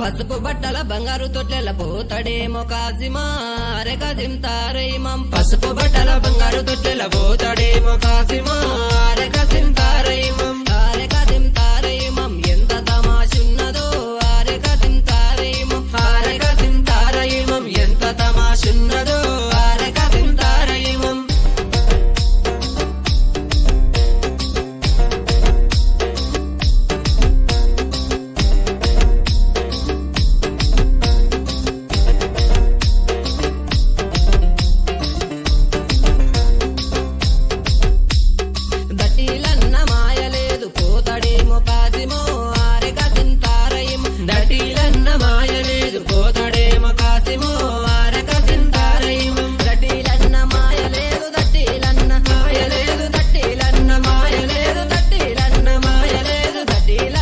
పసుపు బట్టల బంగారు తొట్లెల పోతాడేమో కాసిమా రే కాసిం తారైమం పసుపు బట్టల బంగారు తొట్లెల పోతాడేమో కాసిమా రే కాసిం తారైమం